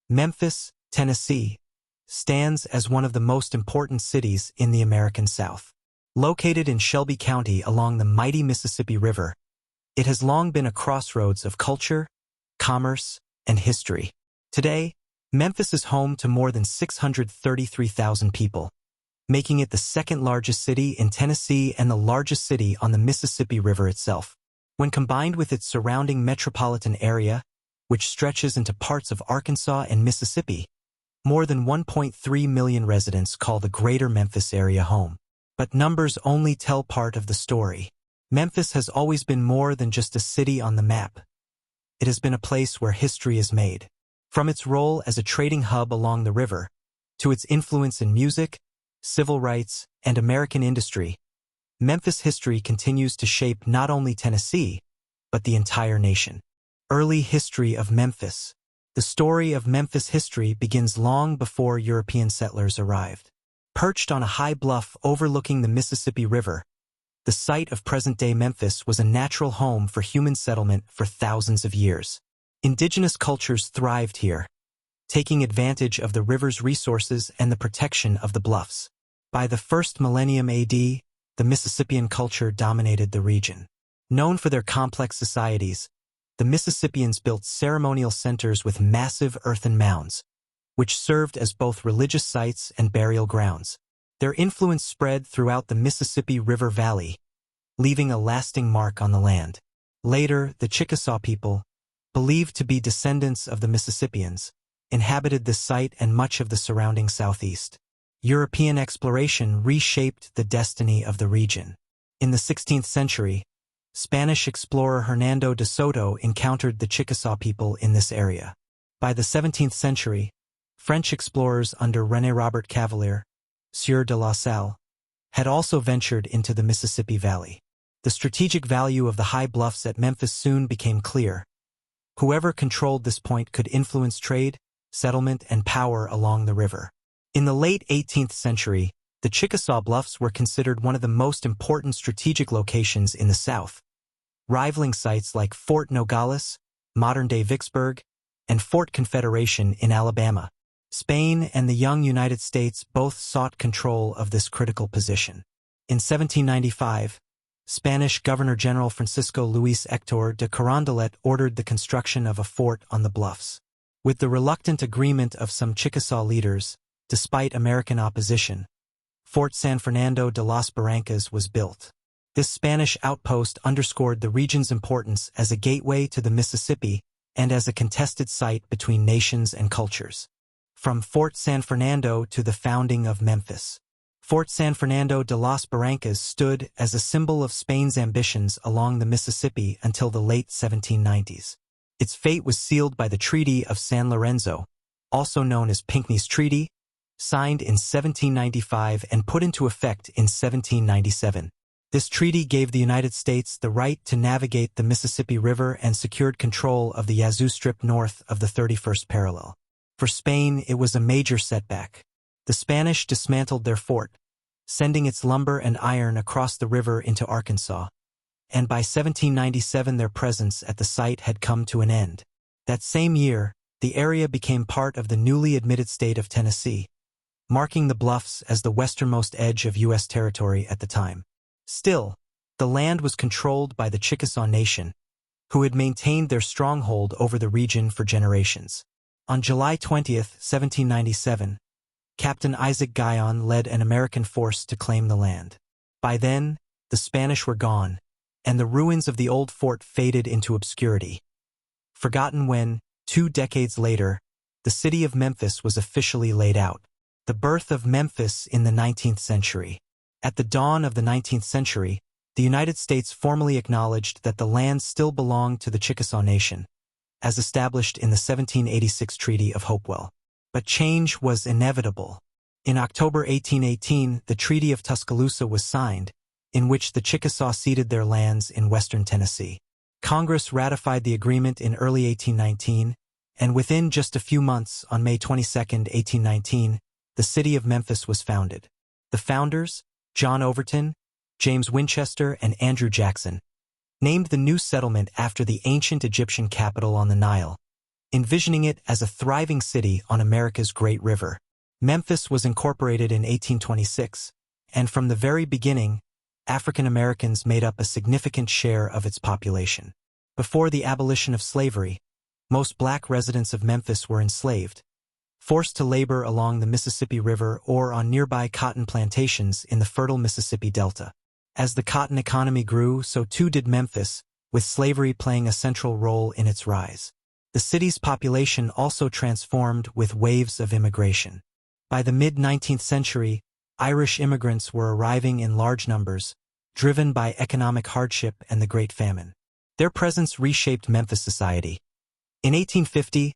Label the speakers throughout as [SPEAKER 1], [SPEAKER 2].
[SPEAKER 1] Memphis, Tennessee, stands as one of the most important cities in the American South. Located in Shelby County along the mighty Mississippi River, it has long been a crossroads of culture, commerce, and history. Today, Memphis is home to more than 633,000 people, making it the second largest city in Tennessee and the largest city on the Mississippi River itself. When combined with its surrounding metropolitan area, which stretches into parts of Arkansas and Mississippi, more than 1.3 million residents call the greater Memphis area home. But numbers only tell part of the story. Memphis has always been more than just a city on the map. It has been a place where history is made. From its role as a trading hub along the river, to its influence in music, civil rights, and American industry, Memphis history continues to shape not only Tennessee, but the entire nation. Early history of Memphis. The story of Memphis history begins long before European settlers arrived. Perched on a high bluff overlooking the Mississippi River, the site of present-day Memphis was a natural home for human settlement for thousands of years. Indigenous cultures thrived here, taking advantage of the river's resources and the protection of the bluffs. By the first millennium AD, the Mississippian culture dominated the region. Known for their complex societies, the Mississippians built ceremonial centers with massive earthen mounds, which served as both religious sites and burial grounds. Their influence spread throughout the Mississippi River Valley, leaving a lasting mark on the land. Later, the Chickasaw people, believed to be descendants of the Mississippians, inhabited this site and much of the surrounding southeast. European exploration reshaped the destiny of the region. In the 16th century, Spanish explorer Hernando de Soto encountered the Chickasaw people in this area. By the 17th century, French explorers under René Robert Cavelier, Sieur de La Salle, had also ventured into the Mississippi Valley. The strategic value of the high bluffs at Memphis soon became clear. Whoever controlled this point could influence trade, settlement, and power along the river. In the late 18th century, the Chickasaw Bluffs were considered one of the most important strategic locations in the South, rivaling sites like Fort Nogales, modern-day Vicksburg, and Fort Confederation in Alabama. Spain and the young United States both sought control of this critical position. In 1795, Spanish Governor-General Francisco Luis Hector de Carondelet ordered the construction of a fort on the bluffs. With the reluctant agreement of some Chickasaw leaders, despite American opposition, Fort San Fernando de las Barrancas was built. This Spanish outpost underscored the region's importance as a gateway to the Mississippi and as a contested site between nations and cultures. From Fort San Fernando to the founding of Memphis. Fort San Fernando de las Barrancas stood as a symbol of Spain's ambitions along the Mississippi until the late 1790s. Its fate was sealed by the Treaty of San Lorenzo, also known as Pinckney's Treaty, signed in 1795 and put into effect in 1797. This treaty gave the United States the right to navigate the Mississippi River and secured control of the Yazoo Strip north of the 31st parallel. For Spain, it was a major setback. The Spanish dismantled their fort, sending its lumber and iron across the river into Arkansas, and by 1797 their presence at the site had come to an end. That same year, the area became part of the newly admitted state of Tennessee, marking the bluffs as the westernmost edge of U.S. territory at the time. Still, the land was controlled by the Chickasaw Nation, who had maintained their stronghold over the region for generations. On July 20, 1797, Captain Isaac Guyon led an American force to claim the land. By then, the Spanish were gone, and the ruins of the old fort faded into obscurity. Forgotten when, 2 decades later, the city of Memphis was officially laid out. The birth of Memphis in the 19th century. At the dawn of the 19th century, the United States formally acknowledged that the land still belonged to the Chickasaw Nation, as established in the 1786 Treaty of Hopewell. But change was inevitable. In October 1818, the Treaty of Tuscaloosa was signed, in which the Chickasaw ceded their lands in western Tennessee. Congress ratified the agreement in early 1819, and within just a few months, on May 22, 1819, the city of Memphis was founded. The founders, John Overton, James Winchester, and Andrew Jackson, named the new settlement after the ancient Egyptian capital on the Nile, envisioning it as a thriving city on America's Great River. Memphis was incorporated in 1826, and from the very beginning, African Americans made up a significant share of its population. Before the abolition of slavery, most black residents of Memphis were enslaved, forced to labor along the Mississippi River or on nearby cotton plantations in the fertile Mississippi Delta. As the cotton economy grew, so too did Memphis, with slavery playing a central role in its rise. The city's population also transformed with waves of immigration. By the mid-19th century, Irish immigrants were arriving in large numbers, driven by economic hardship and the Great Famine. Their presence reshaped Memphis society. In 1850,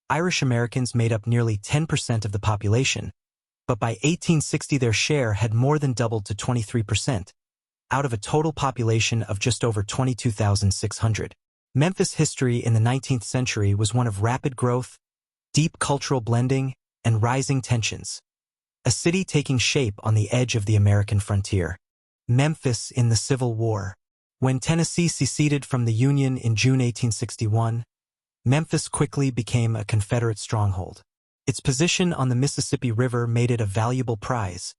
[SPEAKER 1] Irish Americans made up nearly 10% of the population, but by 1860 their share had more than doubled to 23%, out of a total population of just over 22,600. Memphis history in the 19th century was one of rapid growth, deep cultural blending, and rising tensions. A city taking shape on the edge of the American frontier. Memphis in the Civil War. When Tennessee seceded from the Union in June 1861, Memphis quickly became a Confederate stronghold. Its position on the Mississippi River made it a valuable prize,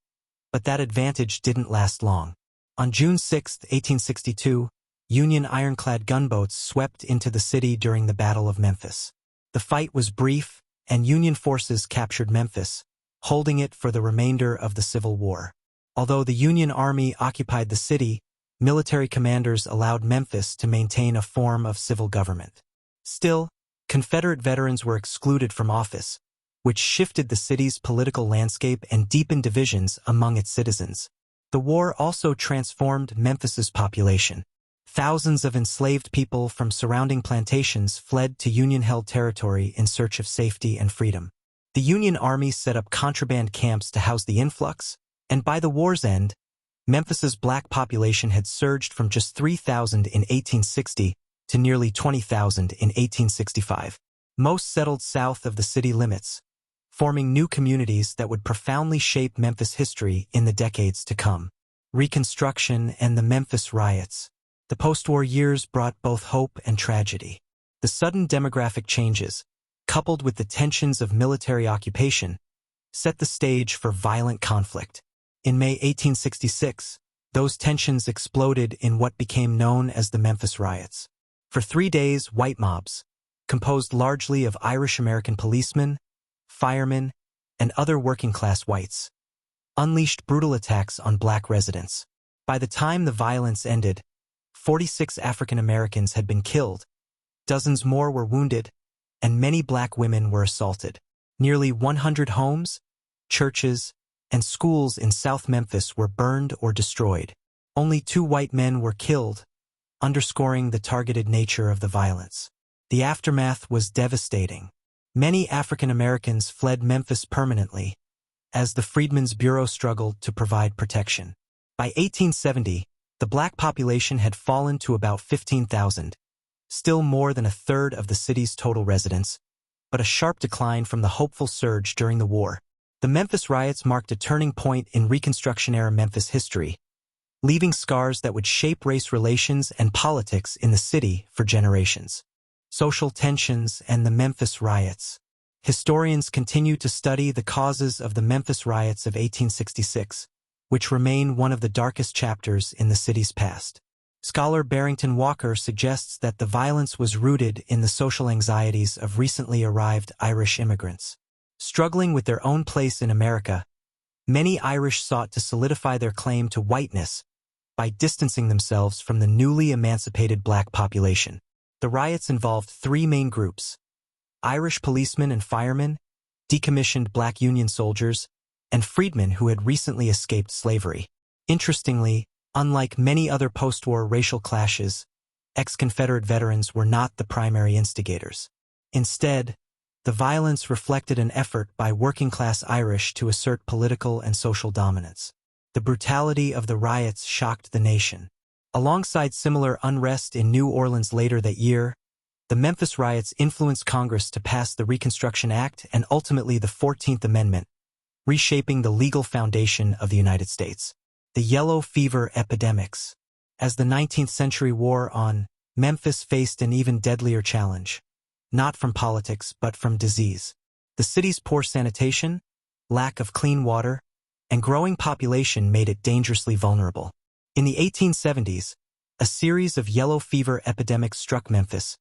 [SPEAKER 1] but that advantage didn't last long. On June 6, 1862, Union ironclad gunboats swept into the city during the Battle of Memphis. The fight was brief, and Union forces captured Memphis, holding it for the remainder of the Civil War. Although the Union Army occupied the city, military commanders allowed Memphis to maintain a form of civil government. Still, Confederate veterans were excluded from office, which shifted the city's political landscape and deepened divisions among its citizens. The war also transformed Memphis's population. Thousands of enslaved people from surrounding plantations fled to Union-held territory in search of safety and freedom. The Union Army set up contraband camps to house the influx, and by the war's end, Memphis's black population had surged from just 3,000 in 1860 to nearly 20,000 in 1865. Most settled south of the city limits, forming new communities that would profoundly shape Memphis history in the decades to come. Reconstruction and the Memphis riots. The post-war years brought both hope and tragedy. The sudden demographic changes, coupled with the tensions of military occupation, set the stage for violent conflict. In May 1866, those tensions exploded in what became known as the Memphis riots. For 3 days, white mobs, composed largely of Irish-American policemen, firemen, and other working-class whites, unleashed brutal attacks on black residents. By the time the violence ended, 46 African Americans had been killed, dozens more were wounded, and many black women were assaulted. Nearly 100 homes, churches, and schools in South Memphis were burned or destroyed. Only 2 white men were killed, underscoring the targeted nature of the violence. The aftermath was devastating. Many African Americans fled Memphis permanently, as the Freedmen's Bureau struggled to provide protection. By 1870, the black population had fallen to about 15,000, still more than a third of the city's total residents, but a sharp decline from the hopeful surge during the war. The Memphis riots marked a turning point in Reconstruction-era Memphis history, leaving scars that would shape race relations and politics in the city for generations. Social tensions and the Memphis riots. Historians continue to study the causes of the Memphis riots of 1866, which remain one of the darkest chapters in the city's past. Scholar Barrington Walker suggests that the violence was rooted in the social anxieties of recently arrived Irish immigrants. Struggling with their own place in America, many Irish sought to solidify their claim to whiteness by distancing themselves from the newly emancipated black population. The riots involved 3 main groups: Irish policemen and firemen, decommissioned black Union soldiers, and freedmen who had recently escaped slavery. Interestingly, unlike many other post-war racial clashes, ex-Confederate veterans were not the primary instigators. Instead, the violence reflected an effort by working-class Irish to assert political and social dominance. The brutality of the riots shocked the nation. Alongside similar unrest in New Orleans later that year, the Memphis riots influenced Congress to pass the Reconstruction Act and ultimately the 14th Amendment, reshaping the legal foundation of the United States. The yellow fever epidemics. As the 19th century wore on, Memphis faced an even deadlier challenge: not from politics but from disease. The city's poor sanitation, lack of clean water, and growing population made it dangerously vulnerable. In the 1870s, a series of yellow fever epidemics struck Memphis,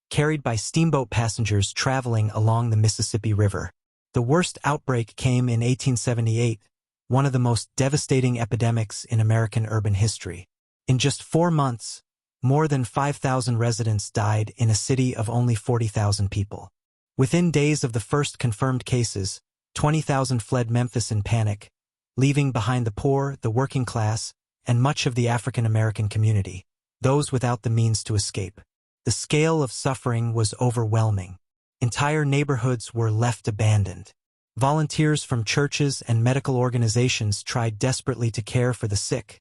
[SPEAKER 1] carried by steamboat passengers traveling along the Mississippi River. The worst outbreak came in 1878, one of the most devastating epidemics in American urban history. In just 4 months, more than 5,000 residents died in a city of only 40,000 people. Within days of the first confirmed cases, 20,000 fled Memphis in panic, leaving behind the poor, the working class, and much of the African American community, those without the means to escape. The scale of suffering was overwhelming. Entire neighborhoods were left abandoned. Volunteers from churches and medical organizations tried desperately to care for the sick,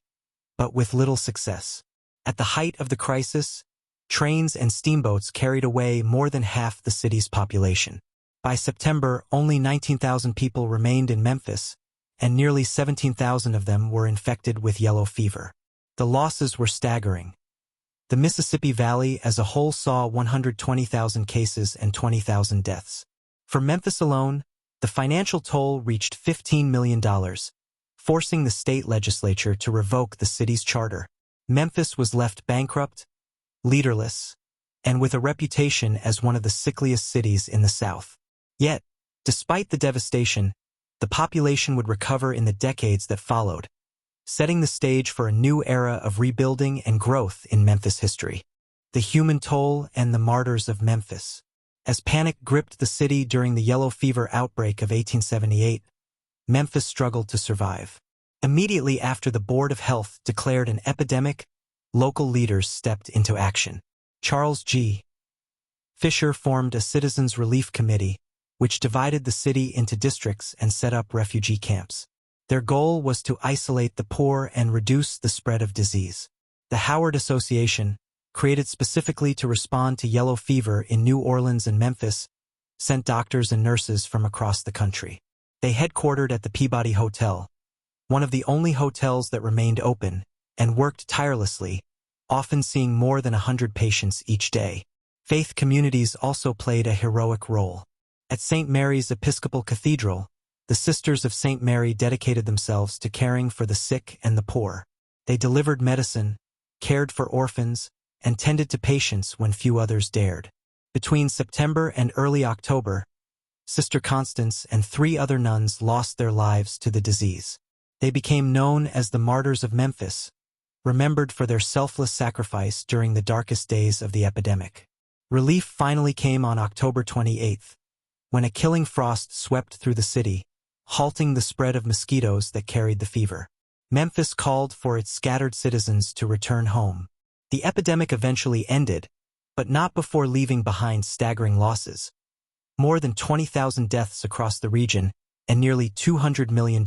[SPEAKER 1] but with little success. At the height of the crisis, trains and steamboats carried away more than half the city's population. By September, only 19,000 people remained in Memphis, and nearly 17,000 of them were infected with yellow fever. The losses were staggering. The Mississippi Valley as a whole saw 120,000 cases and 20,000 deaths. For Memphis alone, the financial toll reached $15 million, forcing the state legislature to revoke the city's charter. Memphis was left bankrupt, leaderless, and with a reputation as one of the sickliest cities in the South. Yet, despite the devastation, the population would recover in the decades that followed, setting the stage for a new era of rebuilding and growth in Memphis history. The human toll and the martyrs of Memphis. As panic gripped the city during the yellow fever outbreak of 1878, Memphis struggled to survive. Immediately after the Board of Health declared an epidemic, local leaders stepped into action. Charles G. Fisher formed a Citizens Relief Committee, which divided the city into districts and set up refugee camps. Their goal was to isolate the poor and reduce the spread of disease. The Howard Association, created specifically to respond to yellow fever in New Orleans and Memphis, sent doctors and nurses from across the country. They headquartered at the Peabody Hotel, one of the only hotels that remained open, and worked tirelessly, often seeing more than 100 patients each day. Faith communities also played a heroic role. At St. Mary's Episcopal Cathedral, the Sisters of St. Mary dedicated themselves to caring for the sick and the poor. They delivered medicine, cared for orphans, and tended to patients when few others dared. Between September and early October, Sister Constance and 3 other nuns lost their lives to the disease. They became known as the Martyrs of Memphis, remembered for their selfless sacrifice during the darkest days of the epidemic. Relief finally came on October 28th, when a killing frost swept through the city, halting the spread of mosquitoes that carried the fever. Memphis called for its scattered citizens to return home. The epidemic eventually ended, but not before leaving behind staggering losses. More than 20,000 deaths across the region and nearly $200 million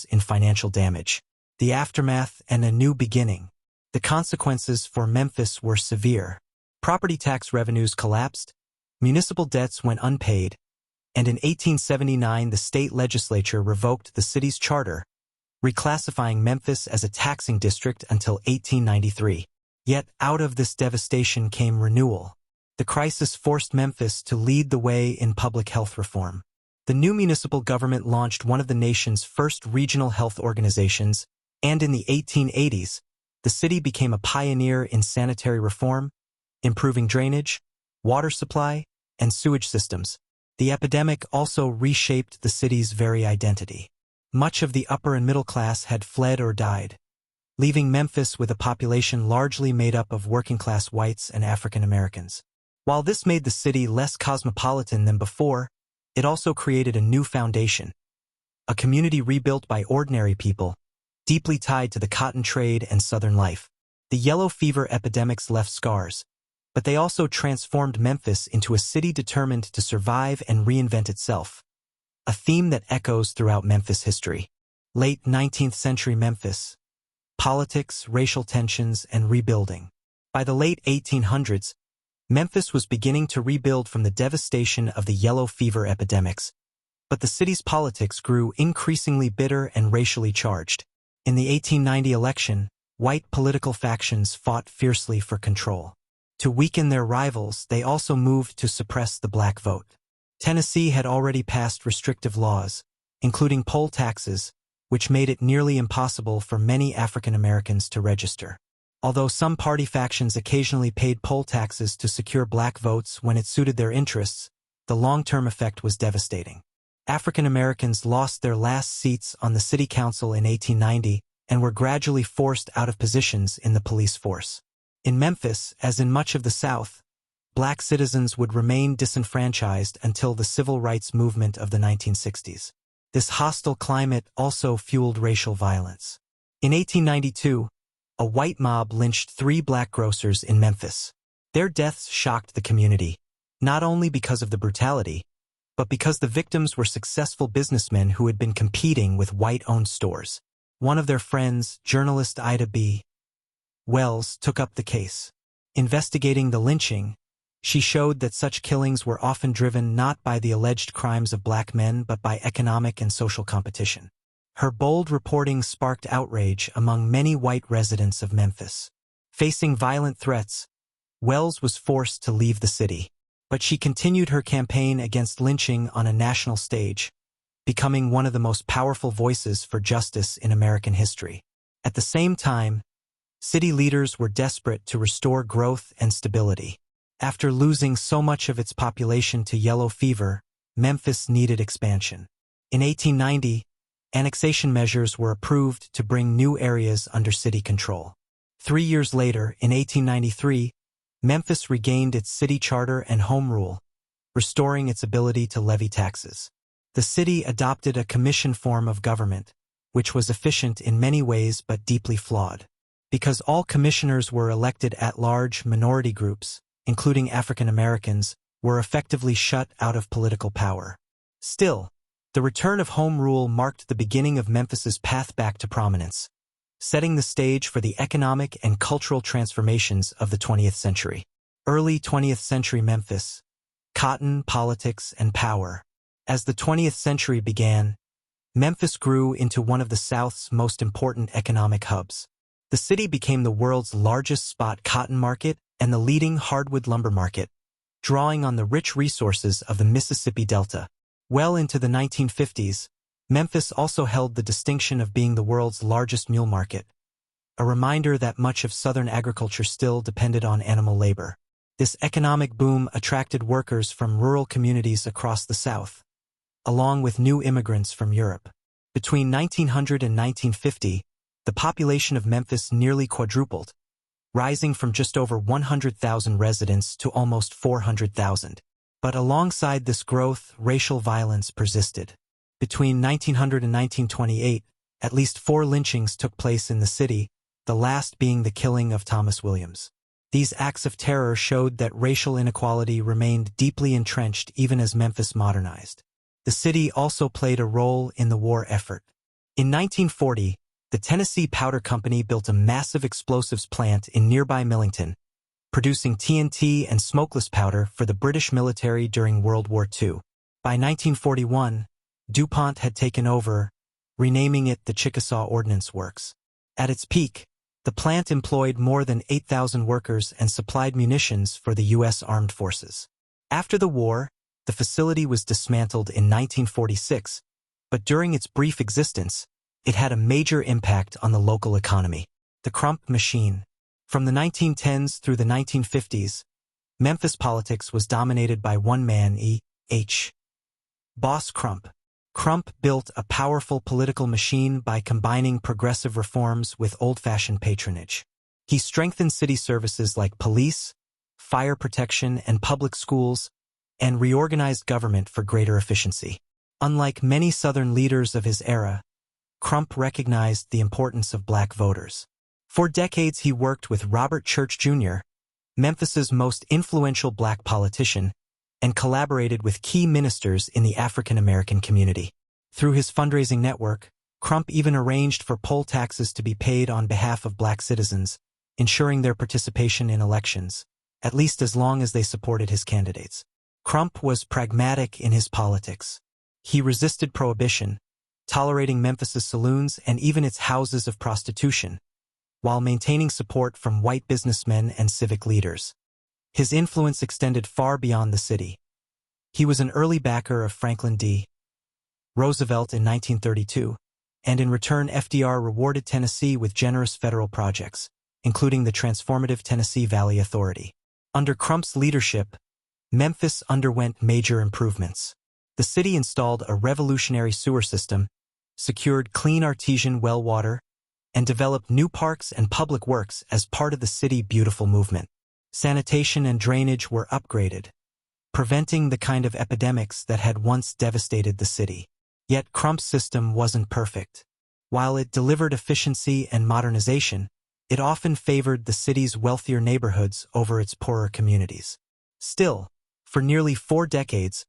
[SPEAKER 1] in financial damage. The aftermath and a new beginning. The consequences for Memphis were severe. Property tax revenues collapsed, municipal debts went unpaid, and in 1879 the state legislature revoked the city's charter, reclassifying Memphis as a taxing district until 1893. Yet out of this devastation came renewal. The crisis forced Memphis to lead the way in public health reform. The new municipal government launched one of the nation's first regional health organizations, and in the 1880s, the city became a pioneer in sanitary reform, improving drainage, water supply, and sewage systems. The epidemic also reshaped the city's very identity. Much of the upper and middle class had fled or died, leaving Memphis with a population largely made up of working-class whites and African Americans. While this made the city less cosmopolitan than before, it also created a new foundation, a community rebuilt by ordinary people, deeply tied to the cotton trade and Southern life. The yellow fever epidemics left scars, but they also transformed Memphis into a city determined to survive and reinvent itself, a theme that echoes throughout Memphis history. Late 19th century Memphis. Politics, racial tensions, and rebuilding. By the late 1800s, Memphis was beginning to rebuild from the devastation of the yellow fever epidemics, but the city's politics grew increasingly bitter and racially charged. In the 1890 election, white political factions fought fiercely for control. To weaken their rivals, they also moved to suppress the black vote. Tennessee had already passed restrictive laws, including poll taxes, which made it nearly impossible for many African Americans to register. Although some party factions occasionally paid poll taxes to secure black votes when it suited their interests, the long-term effect was devastating. African Americans lost their last seats on the city council in 1890 and were gradually forced out of positions in the police force. In Memphis, as in much of the South, black citizens would remain disenfranchised until the civil rights movement of the 1960s. This hostile climate also fueled racial violence. In 1892, a white mob lynched 3 black grocers in Memphis. Their deaths shocked the community, not only because of the brutality, but because the victims were successful businessmen who had been competing with white-owned stores. One of their friends, journalist Ida B. Wells, took up the case. Investigating the lynching, she showed that such killings were often driven not by the alleged crimes of black men but by economic and social competition. Her bold reporting sparked outrage among many white residents of Memphis. Facing violent threats, Wells was forced to leave the city, but she continued her campaign against lynching on a national stage, becoming one of the most powerful voices for justice in American history. At the same time, city leaders were desperate to restore growth and stability. After losing so much of its population to yellow fever, Memphis needed expansion. In 1890, annexation measures were approved to bring new areas under city control. 3 years later, in 1893, Memphis regained its city charter and home rule, restoring its ability to levy taxes. The city adopted a commission form of government, which was efficient in many ways but deeply flawed. Because all commissioners were elected at large, minority groups, including African Americans, were effectively shut out of political power. Still, the return of home rule marked the beginning of Memphis's path back to prominence, setting the stage for the economic and cultural transformations of the 20th century. Early 20th century Memphis, cotton, politics, and power. As the 20th century began, Memphis grew into one of the South's most important economic hubs. The city became the world's largest spot cotton market and the leading hardwood lumber market, drawing on the rich resources of the Mississippi Delta. Well into the 1950s, Memphis also held the distinction of being the world's largest mule market, a reminder that much of Southern agriculture still depended on animal labor. This economic boom attracted workers from rural communities across the South, along with new immigrants from Europe. Between 1900 and 1950, the population of Memphis nearly quadrupled, rising from just over 100,000 residents to almost 400,000. But alongside this growth, racial violence persisted. Between 1900 and 1928, at least 4 lynchings took place in the city, the last being the killing of Thomas Williams. These acts of terror showed that racial inequality remained deeply entrenched even as Memphis modernized. The city also played a role in the war effort. In 1940, the Tennessee Powder Company built a massive explosives plant in nearby Millington, producing TNT and smokeless powder for the British military during World War II. By 1941, DuPont had taken over, renaming it the Chickasaw Ordnance Works. At its peak, the plant employed more than 8,000 workers and supplied munitions for the U.S. Armed Forces. After the war, the facility was dismantled in 1946, but during its brief existence, it had a major impact on the local economy. The Crump Machine. From the 1910s through the 1950s, Memphis politics was dominated by one man, E.H. Boss Crump. Crump built a powerful political machine by combining progressive reforms with old-fashioned patronage. He strengthened city services like police, fire protection, and public schools, and reorganized government for greater efficiency. Unlike many Southern leaders of his era, Crump recognized the importance of black voters. For decades he worked with Robert Church Jr., Memphis's most influential black politician, and collaborated with key ministers in the African American community. Through his fundraising network, Crump even arranged for poll taxes to be paid on behalf of black citizens, ensuring their participation in elections, at least as long as they supported his candidates. Crump was pragmatic in his politics. He resisted prohibition, tolerating Memphis's saloons and even its houses of prostitution, while maintaining support from white businessmen and civic leaders. His influence extended far beyond the city. He was an early backer of Franklin D. Roosevelt in 1932, and in return FDR rewarded Tennessee with generous federal projects, including the transformative Tennessee Valley Authority. Under Crump's leadership, Memphis underwent major improvements. The city installed a revolutionary sewer system, secured clean artesian well water, and developed new parks and public works as part of the City Beautiful movement. Sanitation and drainage were upgraded, preventing the kind of epidemics that had once devastated the city. Yet Crump's system wasn't perfect. While it delivered efficiency and modernization, it often favored the city's wealthier neighborhoods over its poorer communities. Still, for nearly 4 decades,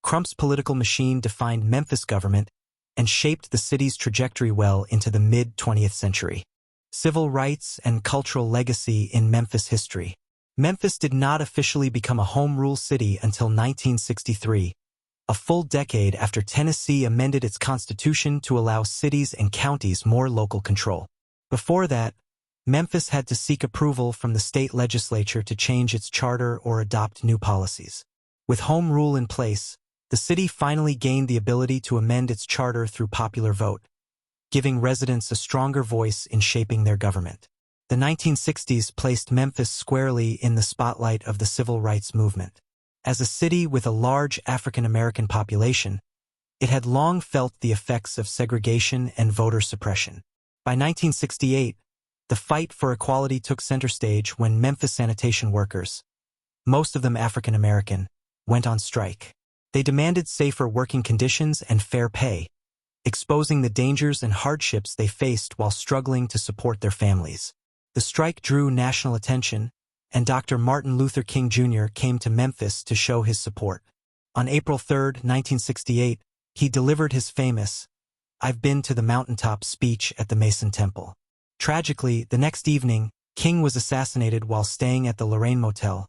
[SPEAKER 1] Crump's political machine defined Memphis government and shaped the city's trajectory well into the mid-20th century. Civil rights and cultural legacy in Memphis history. Memphis did not officially become a home rule city until 1963, a full decade after Tennessee amended its constitution to allow cities and counties more local control. Before that, Memphis had to seek approval from the state legislature to change its charter or adopt new policies. With home rule in place, the city finally gained the ability to amend its charter through popular vote, giving residents a stronger voice in shaping their government. The 1960s placed Memphis squarely in the spotlight of the civil rights movement. As a city with a large African-American population, it had long felt the effects of segregation and voter suppression. By 1968, the fight for equality took center stage when Memphis sanitation workers, most of them African-American, went on strike. They demanded safer working conditions and fair pay, exposing the dangers and hardships they faced while struggling to support their families. The strike drew national attention, and Dr. Martin Luther King Jr. came to Memphis to show his support. On April 3, 1968, he delivered his famous, "I've been to the mountaintop" speech at the Mason Temple. Tragically, the next evening, King was assassinated while staying at the Lorraine Motel,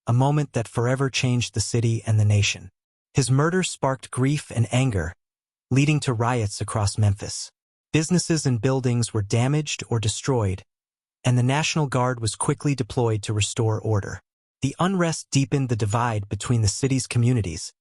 [SPEAKER 1] a moment that forever changed the city and the nation. His murder sparked grief and anger, leading to riots across Memphis. Businesses and buildings were damaged or destroyed, and the National Guard was quickly deployed to restore order. The unrest deepened the divide between the city's communities,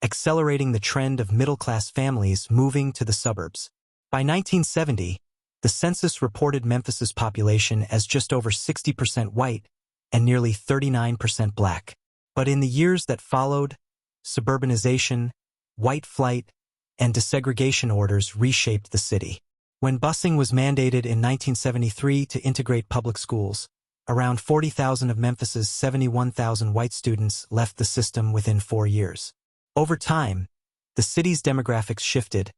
[SPEAKER 1] accelerating the trend of middle-class families moving to the suburbs. By 1970, the census reported Memphis's population as just over 60% white and nearly 39% black. But in the years that followed, suburbanization, white flight, and desegregation orders reshaped the city. When busing was mandated in 1973 to integrate public schools, around 40,000 of Memphis's 71,000 white students left the system within 4 years. Over time, the city's demographics shifted,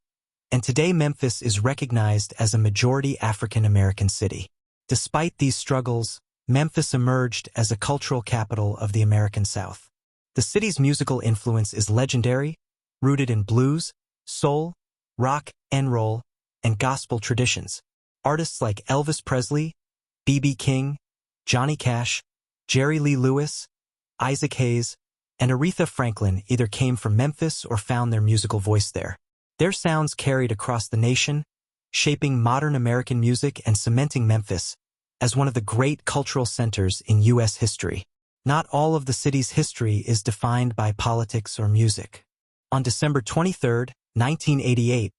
[SPEAKER 1] and today Memphis is recognized as a majority African-American city. Despite these struggles, Memphis emerged as a cultural capital of the American South. The city's musical influence is legendary, rooted in blues, soul, rock and roll, and gospel traditions. Artists like Elvis Presley, B.B. King, Johnny Cash, Jerry Lee Lewis, Isaac Hayes, and Aretha Franklin either came from Memphis or found their musical voice there. Their sounds carried across the nation, shaping modern American music and cementing Memphis as one of the great cultural centers in U.S. history. Not all of the city's history is defined by politics or music. On December 23, 1988,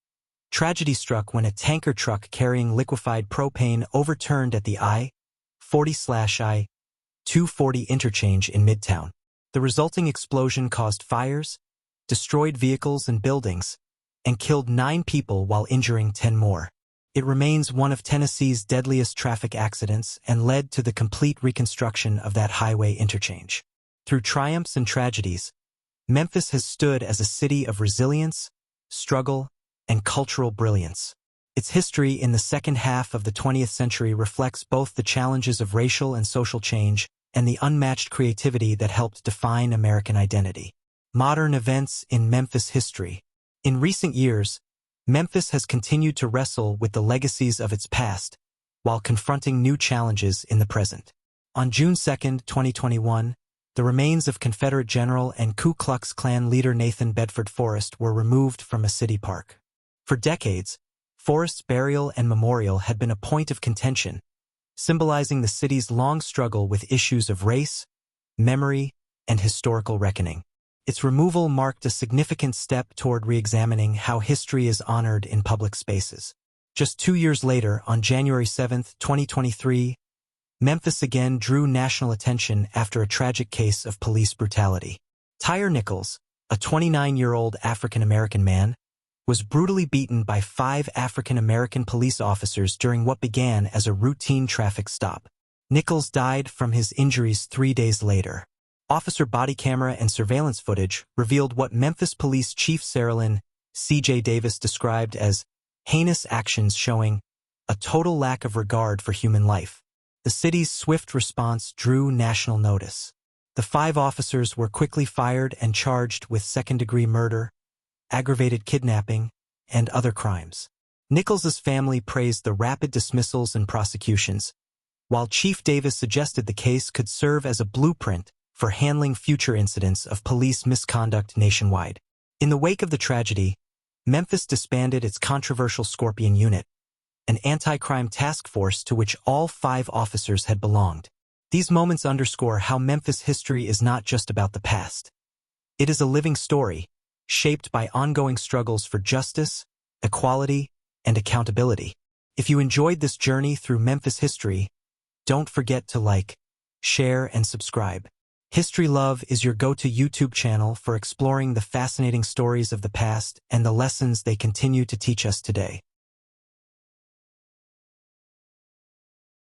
[SPEAKER 1] tragedy struck when a tanker truck carrying liquefied propane overturned at the I-40/I-240 interchange in Midtown. The resulting explosion caused fires, destroyed vehicles and buildings, and killed 9 people while injuring 10 more. It remains one of Tennessee's deadliest traffic accidents and led to the complete reconstruction of that highway interchange. Through triumphs and tragedies, Memphis has stood as a city of resilience, struggle, and cultural brilliance. Its history in the second half of the 20th century reflects both the challenges of racial and social change and the unmatched creativity that helped define American identity. Modern events in Memphis history. In recent years, Memphis has continued to wrestle with the legacies of its past while confronting new challenges in the present. On June 2, 2021, the remains of Confederate General and Ku Klux Klan leader Nathan Bedford Forrest were removed from a city park. For decades, Forrest's burial and memorial had been a point of contention, symbolizing the city's long struggle with issues of race, memory, and historical reckoning. Its removal marked a significant step toward re-examining how history is honored in public spaces. Just 2 years later, on January 7, 2023, Memphis again drew national attention after a tragic case of police brutality. Tyre Nichols, a 29-year-old African-American man, was brutally beaten by 5 African-American police officers during what began as a routine traffic stop. Nichols died from his injuries 3 days later. Officer body camera and surveillance footage revealed what Memphis Police Chief Saralyn C.J. Davis described as heinous actions showing a total lack of regard for human life. The city's swift response drew national notice. The 5 officers were quickly fired and charged with second-degree murder, aggravated kidnapping, and other crimes. Nichols's family praised the rapid dismissals and prosecutions, while Chief Davis suggested the case could serve as a blueprint for handling future incidents of police misconduct nationwide. In the wake of the tragedy, Memphis disbanded its controversial Scorpion Unit, an anti-crime task force to which all 5 officers had belonged. These moments underscore how Memphis history is not just about the past. It is a living story, shaped by ongoing struggles for justice, equality, and accountability. If you enjoyed this journey through Memphis history, don't forget to like, share, and subscribe. History Love is your go-to YouTube channel for exploring the fascinating stories of the past and the lessons they continue to teach us today.